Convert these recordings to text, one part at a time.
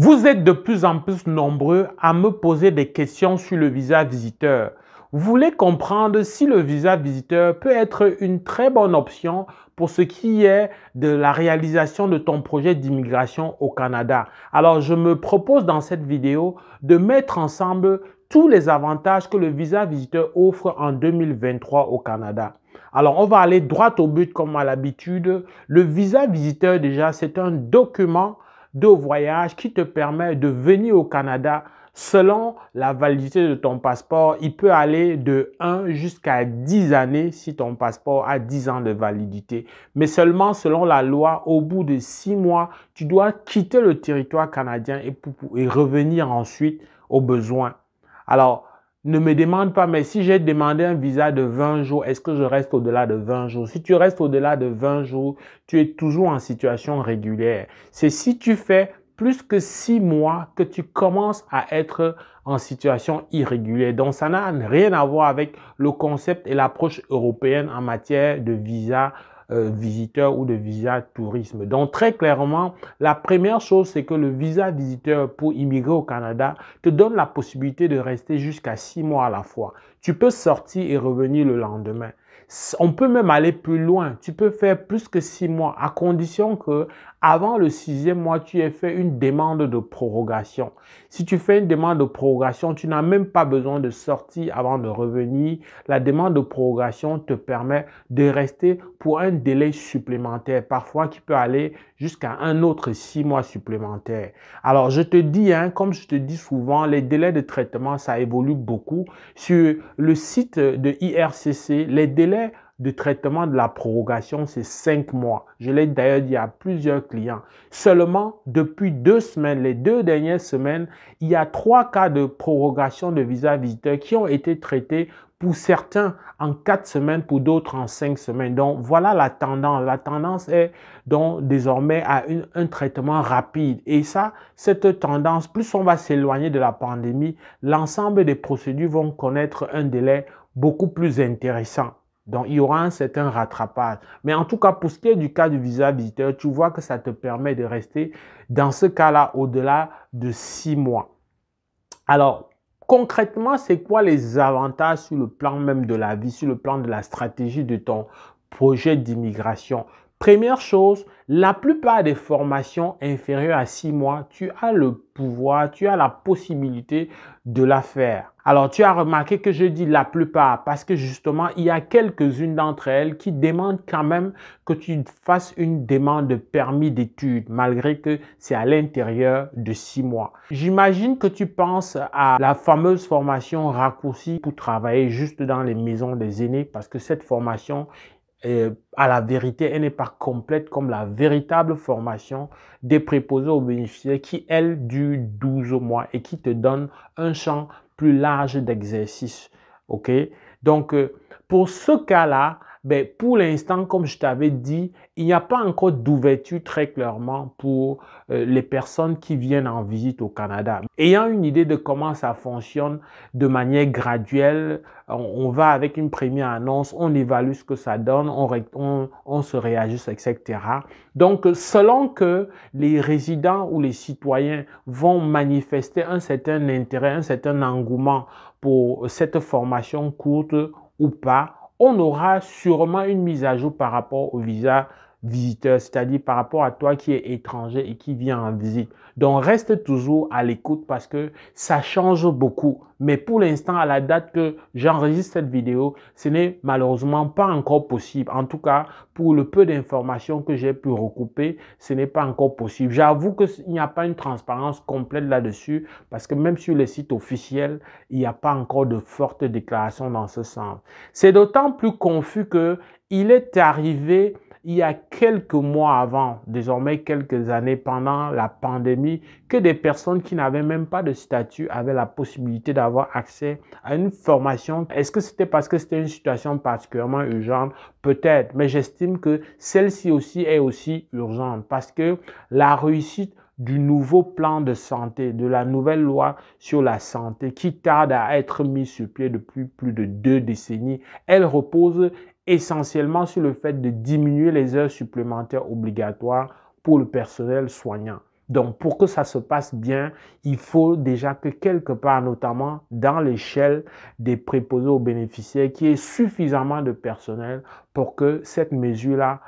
Vous êtes de plus en plus nombreux à me poser des questions sur le visa visiteur. Vous voulez comprendre si le visa visiteur peut être une très bonne option pour ce qui est de la réalisation de ton projet d'immigration au Canada. Alors, je me propose dans cette vidéo de mettre ensemble tous les avantages que le visa visiteur offre en 2023 au Canada. Alors, on va aller droit au but comme à l'habitude. Le visa visiteur, déjà, c'est un document de voyage qui te permet de venir au Canada selon la validité de ton passeport. Il peut aller de 1 jusqu'à 10 années si ton passeport a 10 ans de validité. Mais seulement selon la loi, au bout de 6 mois, tu dois quitter le territoire canadien et revenir ensuite au besoin. Alors, ne me demande pas, mais si j'ai demandé un visa de 20 jours, est-ce que je reste au-delà de 20 jours? Si tu restes au-delà de 20 jours, tu es toujours en situation régulière. C'est si tu fais plus que 6 mois que tu commences à être en situation irrégulière. Donc, ça n'a rien à voir avec le concept et l'approche européenne en matière de visa visiteur ou de visa tourisme. Donc, très clairement, la première chose, c'est que le visa visiteur pour immigrer au Canada te donne la possibilité de rester jusqu'à 6 mois à la fois. Tu peux sortir et revenir le lendemain. On peut même aller plus loin. Tu peux faire plus que 6 mois à condition que avant le 6e mois, tu aies fait une demande de prorogation. Si tu fais une demande de prorogation, tu n'as même pas besoin de sortir avant de revenir. La demande de prorogation te permet de rester pour un délai supplémentaire, parfois qui peut aller jusqu'à un autre 6 mois supplémentaires. Alors, je te dis, comme je te dis souvent, les délais de traitement, ça évolue beaucoup. Sur le site de IRCC, les délais de traitement de la prorogation, c'est 5 mois. Je l'ai d'ailleurs dit à plusieurs clients. Seulement, depuis 2 semaines, les 2 dernières semaines, il y a 3 cas de prorogation de visa visiteur qui ont été traités pour certains en 4 semaines, pour d'autres en 5 semaines. Donc, voilà la tendance. La tendance est donc désormais à un traitement rapide. Et ça, cette tendance, plus on va s'éloigner de la pandémie, l'ensemble des procédures vont connaître un délai beaucoup plus intéressant. Donc, il y aura un certain rattrapage. Mais en tout cas, pour ce qui est du cas du visa visiteur, tu vois que ça te permet de rester dans ce cas-là au-delà de 6 mois. Alors, concrètement, c'est quoi les avantages sur le plan même de la vie, sur le plan de la stratégie de ton projet d'immigration? Première chose, la plupart des formations inférieures à 6 mois, tu as le pouvoir, tu as la possibilité de la faire. Alors, tu as remarqué que je dis la plupart parce que justement, il y a quelques-unes d'entre elles qui demandent quand même que tu fasses une demande de permis d'études malgré que c'est à l'intérieur de 6 mois. J'imagine que tu penses à la fameuse formation raccourcie pour travailler juste dans les maisons des aînés parce que cette formation, à la vérité, elle n'est pas complète comme la véritable formation des préposés aux bénéficiaires qui, elle, dure 12 mois et qui te donne un champ plus large d'exercice. OK? Donc, pour ce cas-là, pour l'instant, comme je t'avais dit, il n'y a pas encore d'ouverture très clairement pour les personnes qui viennent en visite au Canada. Ayant une idée de comment ça fonctionne de manière graduelle, on va avec une première annonce, on évalue ce que ça donne, on se réajuste, etc. Donc, selon que les résidents ou les citoyens vont manifester un certain intérêt, un certain engouement pour cette formation courte ou pas, on aura sûrement une mise à jour par rapport au visa visiteur, c'est-à-dire par rapport à toi qui es étranger et qui vient en visite. Donc, reste toujours à l'écoute parce que ça change beaucoup. Mais pour l'instant, à la date que j'enregistre cette vidéo, ce n'est malheureusement pas encore possible. En tout cas, pour le peu d'informations que j'ai pu recouper, ce n'est pas encore possible. J'avoue qu'il n'y a pas une transparence complète là-dessus parce que même sur les sites officiels, il n'y a pas encore de fortes déclarations dans ce sens. C'est d'autant plus confus qu'il est arrivé il y a quelques mois avant, désormais quelques années pendant la pandémie, que des personnes qui n'avaient même pas de statut avaient la possibilité d'avoir accès à une formation. Est-ce que c'était parce que c'était une situation particulièrement urgente? Peut-être, mais j'estime que celle-ci aussi est aussi urgente parce que la réussite du nouveau plan de santé, de la nouvelle loi sur la santé qui tarde à être mise sur pied depuis plus de 2 décennies, elle repose essentiellement sur le fait de diminuer les heures supplémentaires obligatoires pour le personnel soignant. Donc, pour que ça se passe bien, il faut déjà que quelque part, notamment dans l'échelle des préposés aux bénéficiaires, qu'il y ait suffisamment de personnel pour que cette mesure-là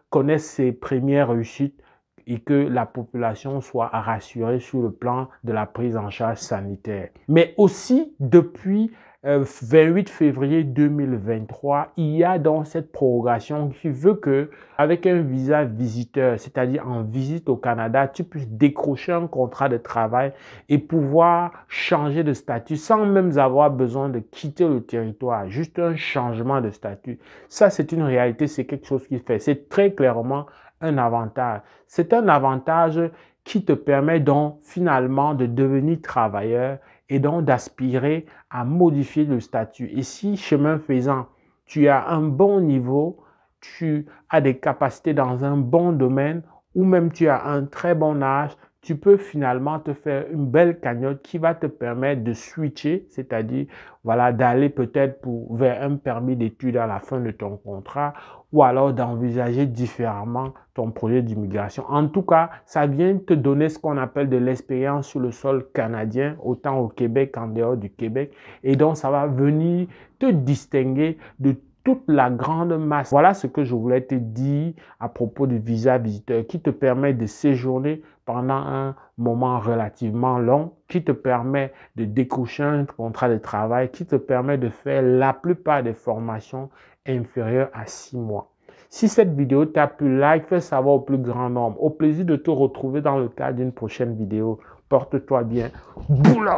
connaisse ses premières réussites et que la population soit rassurée sur le plan de la prise en charge sanitaire. Mais aussi, depuis 28 février 2023, il y a donc cette prorogation qui veut que, avec un visa visiteur, c'est-à-dire en visite au Canada, tu puisses décrocher un contrat de travail et pouvoir changer de statut sans même avoir besoin de quitter le territoire, juste un changement de statut. Ça, c'est une réalité, c'est quelque chose qui fait. C'est très clairement un avantage. C'est un avantage qui te permet donc finalement de devenir travailleur et donc d'aspirer à modifier le statut. Et si, chemin faisant, tu as un bon niveau, tu as des capacités dans un bon domaine ou même tu as un très bon âge, tu peux finalement te faire une belle cagnotte qui va te permettre de switcher, c'est-à-dire voilà, d'aller peut-être vers un permis d'études à la fin de ton contrat ou alors d'envisager différemment ton projet d'immigration. En tout cas, ça vient te donner ce qu'on appelle de l'expérience sur le sol canadien, autant au Québec qu'en dehors du Québec. Et donc, ça va venir te distinguer de toute la grande masse. Voilà ce que je voulais te dire à propos du visa visiteur qui te permet de séjourner pendant un moment relativement long, qui te permet de décrocher un contrat de travail, qui te permet de faire la plupart des formations inférieures à 6 mois. Si cette vidéo t'a plu, like, fais savoir au plus grand nombre. Au plaisir de te retrouver dans le cadre d'une prochaine vidéo. Porte-toi bien. Boula!